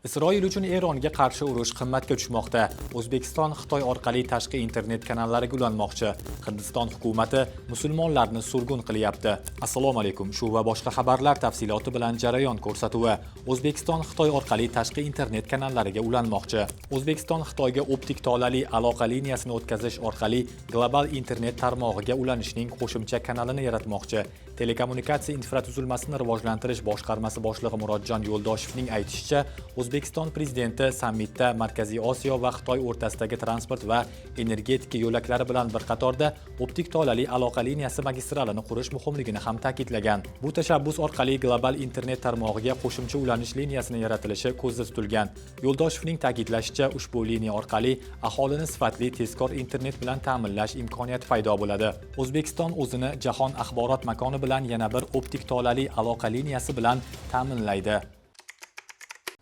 Isroil uchun Eronga qarshi urush qimmatga tushmoqda. O'zbekiston Xitoy orqali tashqi internet kanallariga ulanmoqchi. Hindiston hukumati musulmonlarni surgun qilyapti. Assalomu alaykum. Shu va boshqa xabarlar tafsiloti bilan jarayon ko'rsatuvi. O'zbekiston Xitoy orqali tashqi internet kanallariga ulanmoqchi. O'zbekiston Xitoyga optik tolali aloqa liniyasini o'tkazish orqali global internet tarmog'iga ulanishning qo'shimcha kanalini yaratmoqchi. Telekommunikatsiya infratuzilmasini rivojlantirish boshqarmasi boshlig'i Murodjon Yo'ldoshevning aytishicha, O'zbekiston prezidenti sammitda Markaziy Osiyo va Xitoy o'rtasidagi transport va energetika yo'laklari bilan bir qatorda optik tolali aloqa liniyasi magistralini qurish muhimligini ham ta'kidlagan. Bu tashabbus orqali global internet tarmog'iga qo'shimcha ulanish liniyasini yaratilishi ko'zda tutilgan. Yo'ldoshevning ta'kidlashicha, ushbu liniya orqali aholini sifatli tezkor internet bilan ta'minlash imkoniyati paydo bo'ladi. O'zbekiston o'zini jahon axborot makoni bilan yana bir optik tolali aloqa liniyasi bilan ta'minlaydi.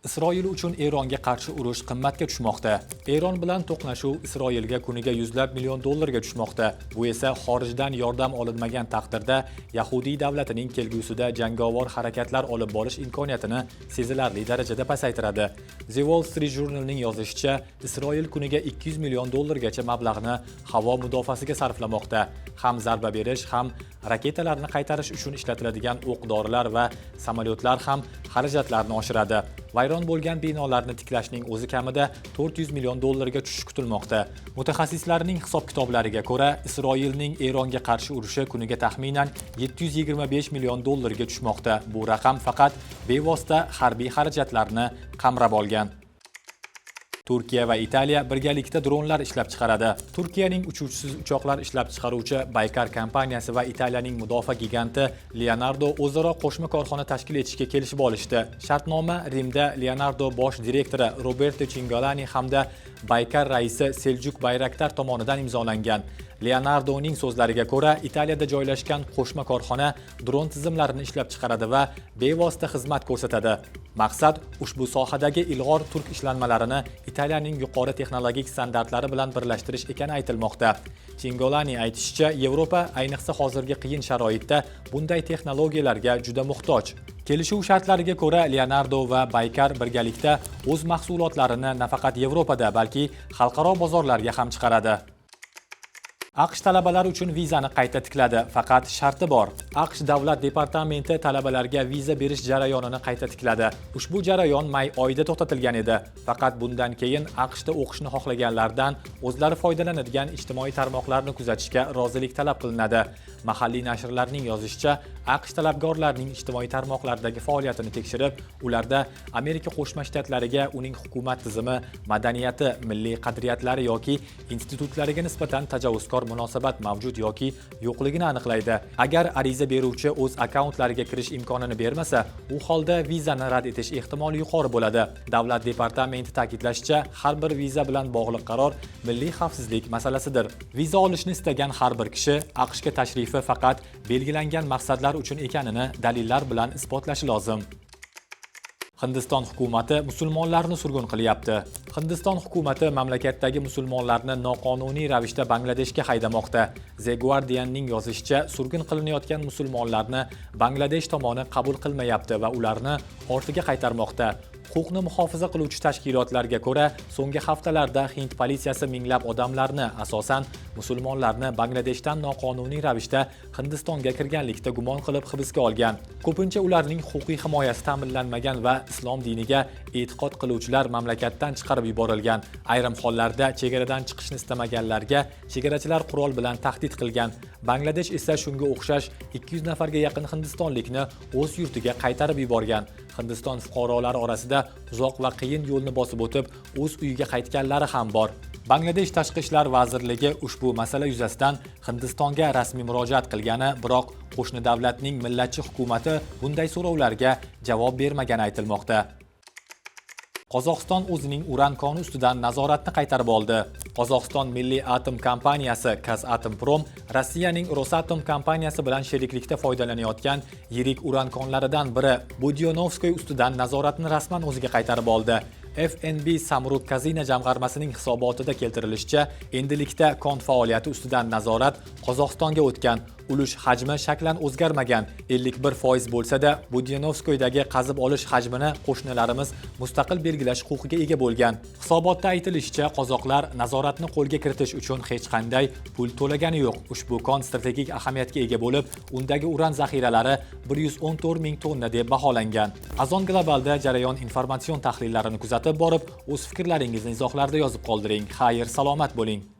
Isroil uchun Eronga qarshi urush qimmatga tushmoqda. Eron bilan to'qnashuv Isroilga kuniga yuzlab million dollarga tushmoqda. Bu esa xorijdan yordam olinmagan taqdirda Yahudiy davlatining kelgusida jangovar harakatlar olib borish imkoniyatini sezilarli darajada pasaytiradi. The Wall Street Journal'ning yozishicha, Isroil kuniga 200 million dollargacha mablag'ni havo mudofaasiga sarflamoqda. Ham zarba berish, ham raketalarni qaytarish uchun ishlatiladigan o'q-dorilar va samolyotlar ham xarajatlarni oshiradi. Vayron bo'lgan binolarni tiklashning o'zi kamida 400 million dollarga tushishi kutilmoqda. Mutaxassislarning hisob-kitoblariga ko'ra, Isroilning Eronga qarshi urushi kuniga taxminan 725 million dollarga tushmoqda. Bu raqam faqat bevosita harbiy xarajatlarni qamrab olgan. Turkiya va Italiya birgalikda dronlar ishlab chiqaradi. Turkiyaning uchuvchisiz uchoqlar ishlab chiqaruvchi Baykar kompaniyasi va Italiyaning mudofaa giganti Leonardo o'zaro qo'shma korxona tashkil etishga kelishib olishdi. Shartnoma Rimda Leonardo bosh direktori Roberto Cingolani hamda Baykar raisi Seljuk Bayraktar tomonidan imzolangan. Leonardoning so'zlariga ko'ra, Italiyada joylashgan qo'shma korxona dron tizimlarini ishlab chiqaradi va bevosita xizmat ko'rsatadi. Maqsad ushbu sohadagi ilg'or turk ishlanmalarini Italiyaning yuqori texnologik standartlari bilan birlashtirish ekani aytilmoqda. Cingolani aytishicha, Yevropa ayniqsa hozirgi qiyin sharoitda bunday texnologiyalarga juda muhtoj. Kelishuv shartlariga ko'ra, Leonardo va Baykar birgalikda o'z mahsulotlarini nafaqat Yevropada, balki xalqaro bozorlarga ham chiqaradi. AQSh talabalar uchun vizani qayta tikladi, faqat sharti bor. AQSh davlat departamenti talabalarga viza berish jarayonini qayta tikladi. Ushbu jarayon may oyida to'xtatilgan edi. Faqat bundan keyin AQShda o'qishni xohlaganlardan o'zlari foydalanadigan ijtimoiy tarmoqlarni kuzatishga rozilik talab qilinadi. Mahalliy nashrlarning yozishicha, AQSh talabgorlarning ijtimoiy tarmoqlardagi faoliyatini tekshirib, ularda Amerika Qo'shma Shtatlariga uning hukumat tizimi, madaniyati, milliy qadriyatlari yoki institutlariga nisbatan tajovuzkor munosabat mavjud yoki yo'qligini aniqlaydi. Agar ariza beruvchi o'z akkauntlariga kirish imkonini bermasa, u holda vizani rad etish ehtimoli yuqori bo'ladi. Davlat departamenti ta'kidlashicha, har bir viza bilan bog'liq qaror milliy xavfsizlik masalasidir. Viza olishni istagan har bir kishi AQShga tashrifi faqat belgilangan maqsadlar uchun ekanini dalillar bilan isbotlashi lozim. Hindiston hukumati musulmonlarni surgun qilyapti. Hindiston hukumati mamlakatdagi musulmonlarni noqonuniy ravishda Bangladeshga haydamoqda. The Guardian'ning yozishicha, surgun qilinayotgan musulmonlarni Bangladesh tomoni qabul qilmayapti va ularni ortiga qaytarmoqda. Huquqni muhofaza qiluvchi tashkilotlarga ko'ra, so'nggi haftalarda Hind politsiyasi minglab odamlarni, asosan musulmonlarni Bangladeshdan noqonuniy ravishda Hindistonga kirganlikda gumon qilib hibsga olgan. Ko'pincha ularning huquqiy himoyasi ta'minlanmagan va islom diniga e'tiqod qiluvchilar mamlakatdan chiqarib yuborilgan. Ayrim hollarda chegaradan chiqishni istamaganlarga chegarachilar qurol bilan tahdid qilgan. Bangladesh esa shunga o'xshash 200 nafarga yaqin hindistonlikni o'z yurtiga qaytarib yuborgan. Hindiston fuqarolari orasida uzoq va qiyin yo'lni bosib o'tib, o'z uyiga qaytganlari ham bor. Bangladesh Tashqi ishlar vazirligi ushbu masala yuzasidan Hindistonga rasmiy murojaat qilgani, biroq qo'shni davlatning millatchi hukumati bunday so'rovlarga javob bermagani aytilmoqda. Qozog'iston o'zining uran koni ustidan nazoratni qaytarib oldi. Qozog'iston milliy atom kompaniyasi Kazatomprom Rossiyaning Rosatom kompaniyasi bilan sheriklikda foydalanayotgan yirik uran konlaridan biri Budyonovskoy ustidan nazoratni rasman o'ziga qaytarib oldi. FNB Samrud Kazina jamg'armasining hisobotida keltirilishicha, endilikda kon faoliyati ustidan nazorat Qozog'istonga o'tgan. Ulush hajmi shaklan o'zgarmagan 51% bo'lsa-da, Budyanovskoydagi qazib olish hajmini qo'shnilarimiz mustaqil belgilash huquqiga ega bo'lgan. Hisobotda aytilishicha, qozoqlar nazoratni qo'lga kiritish uchun hech qanday pul to'lagani yo'q. Ushbu kon strategik ahamiyatga ega bo'lib, undagi uran zaxiralari 114 ming tonna deb baholangan. Azon Globalda jarayon informatsion tahlillarini kuzatib borib, o'z fikrlaringizni izohlarda yozib qoldiring. Xayr, salomat bo'ling.